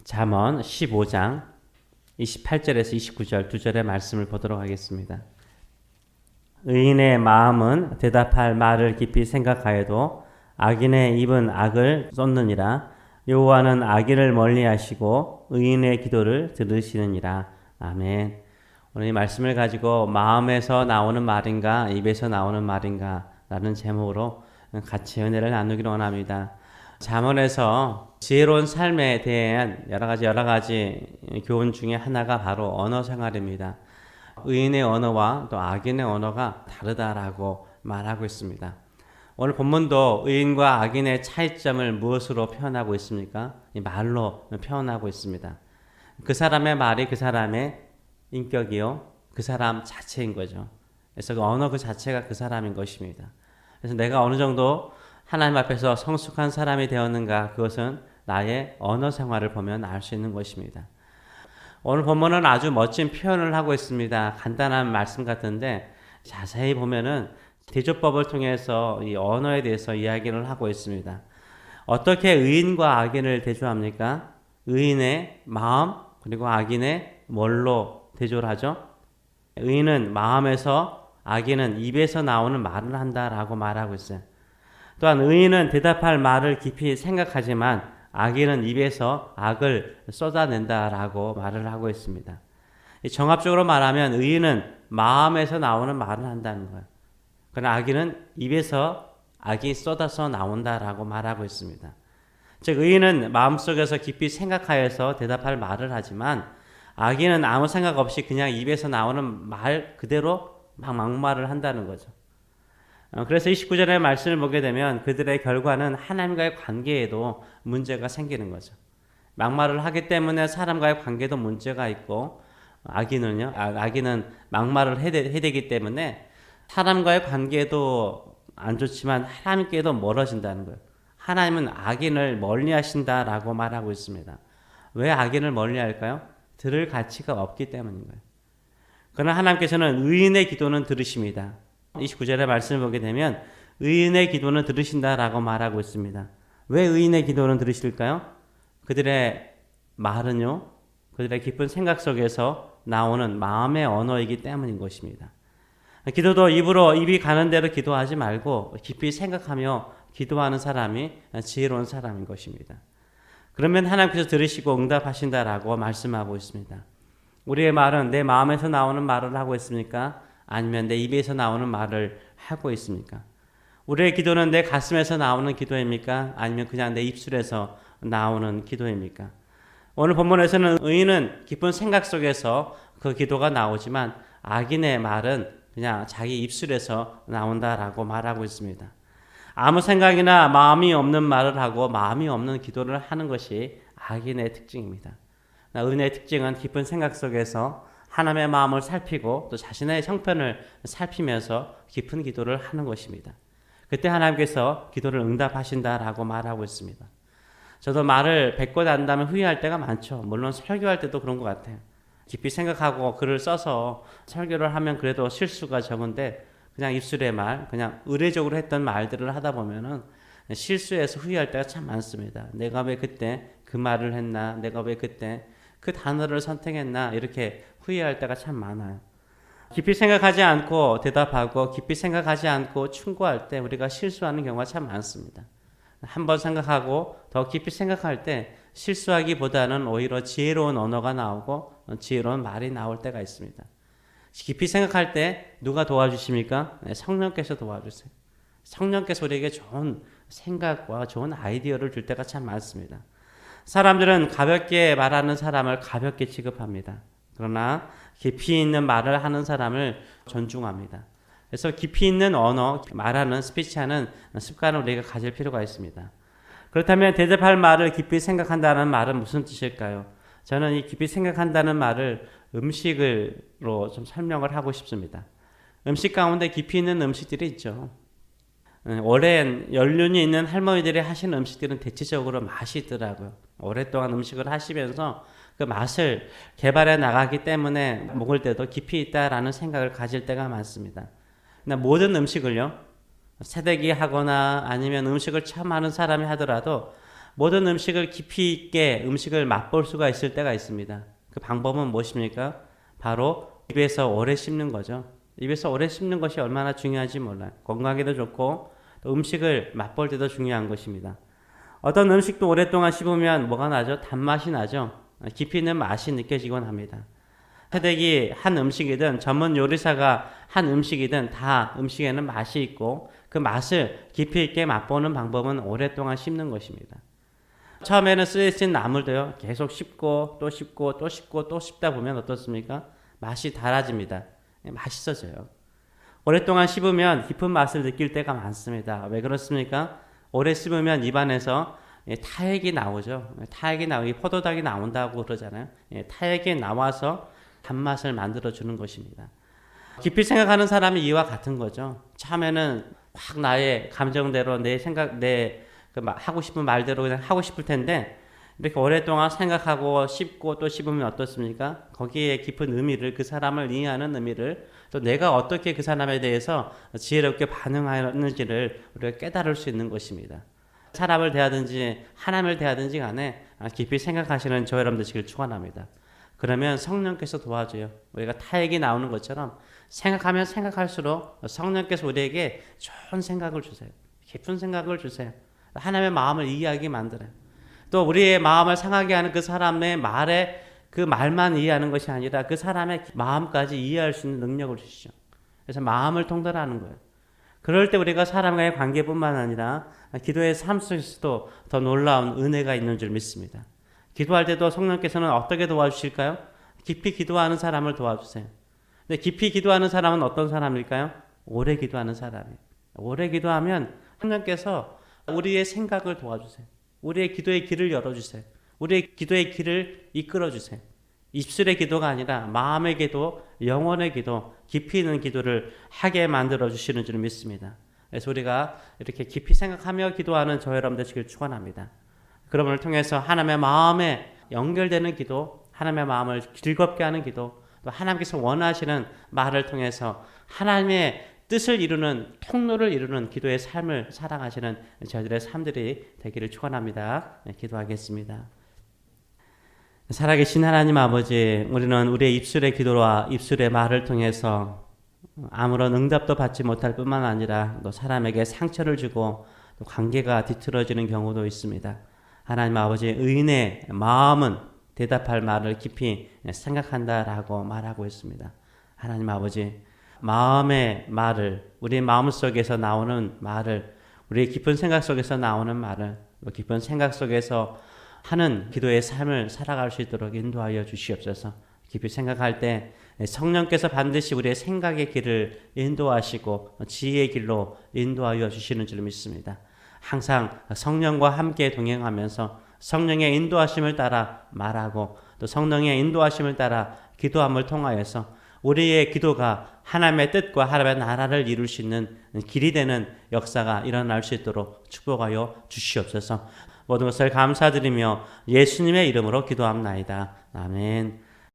잠언 15장 28절에서 29절 두 절의 말씀을 보도록 하겠습니다. 의인의 마음은 대답할 말을 깊이 생각하여도 악인의 입은 악을 쏟느니라. 여호와는 악인을 멀리하시고 의인의 기도를 들으시느니라. 아멘. 오늘 이 말씀을 가지고 마음에서 나오는 말인가 입에서 나오는 말인가 라는 제목으로 같이 은혜를 나누기를 원합니다. 잠언에서 지혜로운 삶에 대한 여러 가지 교훈 중에 하나가 바로 언어 생활입니다. 의인의 언어와 또 악인의 언어가 다르다라고 말하고 있습니다. 오늘 본문도 의인과 악인의 차이점을 무엇으로 표현하고 있습니까? 이 말로 표현하고 있습니다. 그 사람의 말이 그 사람의 인격이요, 그 사람 자체인 거죠. 그래서 그 언어 그 자체가 그 사람인 것입니다. 그래서 내가 어느 정도 하나님 앞에서 성숙한 사람이 되었는가, 그것은 나의 언어 생활을 보면 알 수 있는 것입니다. 오늘 본문은 아주 멋진 표현을 하고 있습니다. 간단한 말씀 같은데 자세히 보면은 대조법을 통해서 이 언어에 대해서 이야기를 하고 있습니다. 어떻게 의인과 악인을 대조합니까? 의인의 마음 그리고 악인의 뭘로 대조를 하죠? 의인은 마음에서, 악인은 입에서 나오는 말을 한다라고 말하고 있어요. 또한 의인은 대답할 말을 깊이 생각하지만 악인은 입에서 악을 쏟아낸다라고 말을 하고 있습니다. 정합적으로 말하면 의인은 마음에서 나오는 말을 한다는 거예요. 그러나 악인은 입에서 악이 쏟아서 나온다라고 말하고 있습니다. 즉 의인은 마음속에서 깊이 생각하여서 대답할 말을 하지만 악인은 아무 생각 없이 그냥 입에서 나오는 말 그대로 막말을 한다는 거죠. 그래서 29절의 말씀을 보게 되면 그들의 결과는 하나님과의 관계에도 문제가 생기는 거죠. 막말을 하기 때문에 사람과의 관계도 문제가 있고, 악인은요, 악인은 막말을 해야 되기 때문에 사람과의 관계도 안 좋지만 하나님께도 멀어진다는 거예요. 하나님은 악인을 멀리 하신다라고 말하고 있습니다. 왜 악인을 멀리 할까요? 들을 가치가 없기 때문인 거예요. 그러나 하나님께서는 의인의 기도는 들으십니다. 29절의 말씀을 보게 되면 의인의 기도는 들으신다라고 말하고 있습니다. 왜 의인의 기도는 들으실까요? 그들의 말은요, 그들의 깊은 생각 속에서 나오는 마음의 언어이기 때문인 것입니다. 기도도 입이 가는 대로 기도하지 말고 깊이 생각하며 기도하는 사람이 지혜로운 사람인 것입니다. 그러면 하나님께서 들으시고 응답하신다라고 말씀하고 있습니다. 우리의 말은 내 마음에서 나오는 말을 하고 있습니까? 아니면 내 입에서 나오는 말을 하고 있습니까? 우리의 기도는 내 가슴에서 나오는 기도입니까? 아니면 그냥 내 입술에서 나오는 기도입니까? 오늘 본문에서는 의인은 깊은 생각 속에서 그 기도가 나오지만 악인의 말은 그냥 자기 입술에서 나온다라고 말하고 있습니다. 아무 생각이나 마음이 없는 말을 하고 마음이 없는 기도를 하는 것이 악인의 특징입니다. 의인의 특징은 깊은 생각 속에서 하나님의 마음을 살피고 또 자신의 형편을 살피면서 깊은 기도를 하는 것입니다. 그때 하나님께서 기도를 응답하신다라고 말하고 있습니다. 저도 말을 뱉고 난 다음에 후회할 때가 많죠. 물론 설교할 때도 그런 것 같아요. 깊이 생각하고 글을 써서 설교를 하면 그래도 실수가 적은데 그냥 입술의 말, 그냥 의례적으로 했던 말들을 하다 보면은 실수해서 후회할 때가 참 많습니다. 내가 왜 그때 그 말을 했나? 내가 왜 그때 그 단어를 선택했나? 이렇게 후회할 때가 참 많아요. 깊이 생각하지 않고 대답하고 깊이 생각하지 않고 충고할 때 우리가 실수하는 경우가 참 많습니다. 한번 생각하고 더 깊이 생각할 때 실수하기보다는 오히려 지혜로운 언어가 나오고 지혜로운 말이 나올 때가 있습니다. 깊이 생각할 때 누가 도와주십니까? 성령께서 도와주세요. 성령께서 우리에게 좋은 생각과 좋은 아이디어를 줄 때가 참 많습니다. 사람들은 가볍게 말하는 사람을 가볍게 취급합니다. 그러나 깊이 있는 말을 하는 사람을 존중합니다. 그래서 깊이 있는 언어, 말하는 스피치하는 습관을 우리가 가질 필요가 있습니다. 그렇다면 대답할 말을 깊이 생각한다는 말은 무슨 뜻일까요? 저는 이 깊이 생각한다는 말을 음식으로 좀 설명을 하고 싶습니다. 음식 가운데 깊이 있는 음식들이 있죠. 오랜 연륜이 있는 할머니들이 하시는 음식들은 대체적으로 맛이 있더라고요. 오랫동안 음식을 하시면서 그 맛을 개발해 나가기 때문에 먹을 때도 깊이 있다라는 생각을 가질 때가 많습니다. 근데 모든 음식을요, 세대기 하거나 아니면 음식을 처음 하는 사람이 하더라도 모든 음식을 깊이 있게 음식을 맛볼 수가 있을 때가 있습니다. 그 방법은 무엇입니까? 바로 입에서 오래 씹는 거죠. 입에서 오래 씹는 것이 얼마나 중요한지 몰라요. 건강에도 좋고 또 음식을 맛볼 때도 중요한 것입니다. 어떤 음식도 오랫동안 씹으면 뭐가 나죠? 단맛이 나죠. 깊이 있는 맛이 느껴지곤 합니다. 새댁이 한 음식이든 전문 요리사가 한 음식이든 다 음식에는 맛이 있고 그 맛을 깊이 있게 맛보는 방법은 오랫동안 씹는 것입니다. 처음에는 쓰레진 나물도요. 계속 씹고 또 씹고 또 씹고 또 씹다 보면 어떻습니까? 맛이 달아집니다. 맛있어져요. 오랫동안 씹으면 깊은 맛을 느낄 때가 많습니다. 왜 그렇습니까? 오래 씹으면 입안에서 타액이 나오죠. 타액이 나오고 포도당이 나온다고 그러잖아요. 타액이 나와서 단맛을 만들어주는 것입니다. 깊이 생각하는 사람이 이와 같은 거죠. 처음에는 확 나의 감정대로 내 생각, 하고 싶은 말대로 그냥 하고 싶을 텐데 이렇게 오랫동안 생각하고 씹고 또 씹으면 어떻습니까? 거기에 깊은 의미를, 그 사람을 이해하는 의미를, 또 내가 어떻게 그 사람에 대해서 지혜롭게 반응하는지를 우리가 깨달을 수 있는 것입니다. 사람을 대하든지 하나님을 대하든지 간에 깊이 생각하시는 저 여러분 되시길 축원합니다. 그러면 성령께서 도와줘요. 우리가 타액이 나오는 것처럼 생각하면 생각할수록 성령께서 우리에게 좋은 생각을 주세요. 깊은 생각을 주세요. 하나님의 마음을 이해하게 만들어요. 또 우리의 마음을 상하게 하는 그 사람의 말에 그 말만 이해하는 것이 아니라 그 사람의 마음까지 이해할 수 있는 능력을 주시죠. 그래서 마음을 통달하는 거예요. 그럴 때 우리가 사람과의 관계뿐만 아니라 기도의 삶 속에서도 더 놀라운 은혜가 있는 줄 믿습니다. 기도할 때도 성령께서는 어떻게 도와주실까요? 깊이 기도하는 사람을 도와주세요. 근데 깊이 기도하는 사람은 어떤 사람일까요? 오래 기도하는 사람이에요. 오래 기도하면 성령께서 우리의 생각을 도와주세요. 우리의 기도의 길을 열어주세요. 우리의 기도의 길을 이끌어주세요. 입술의 기도가 아니라 마음의 기도, 영혼의 기도, 깊이 있는 기도를 하게 만들어주시는 줄 믿습니다. 그래서 우리가 이렇게 깊이 생각하며 기도하는 저 여러분 되시길 축원합니다. 그런 분을 통해서 하나님의 마음에 연결되는 기도, 하나님의 마음을 즐겁게 하는 기도, 또 하나님께서 원하시는 말을 통해서 하나님의 뜻을 이루는, 통로를 이루는 기도의 삶을 살아가시는 저희들의 삶들이 되기를 축원합니다. 기도하겠습니다. 살아계신 하나님 아버지, 우리는 우리의 입술의 기도와 입술의 말을 통해서 아무런 응답도 받지 못할 뿐만 아니라 또 사람에게 상처를 주고 또 관계가 뒤틀어지는 경우도 있습니다. 하나님 아버지, 의인의 마음은 대답할 말을 깊이 생각한다라고 말하고 있습니다. 하나님 아버지, 마음의 말을, 우리 마음속에서 나오는 말을, 우리의 깊은 생각 속에서 나오는 말을, 깊은 생각 속에서 하는 기도의 삶을 살아갈 수 있도록 인도하여 주시옵소서. 깊이 생각할 때 성령께서 반드시 우리의 생각의 길을 인도하시고 지혜의 길로 인도하여 주시는 줄 믿습니다. 항상 성령과 함께 동행하면서 성령의 인도하심을 따라 말하고 또 성령의 인도하심을 따라 기도함을 통하여서 우리의 기도가 하나님의 뜻과 하나님의 나라를 이룰 수 있는 길이 되는 역사가 일어날 수 있도록 축복하여 주시옵소서. 모든 것을 감사드리며 예수님의 이름으로 기도합나이다. 아멘.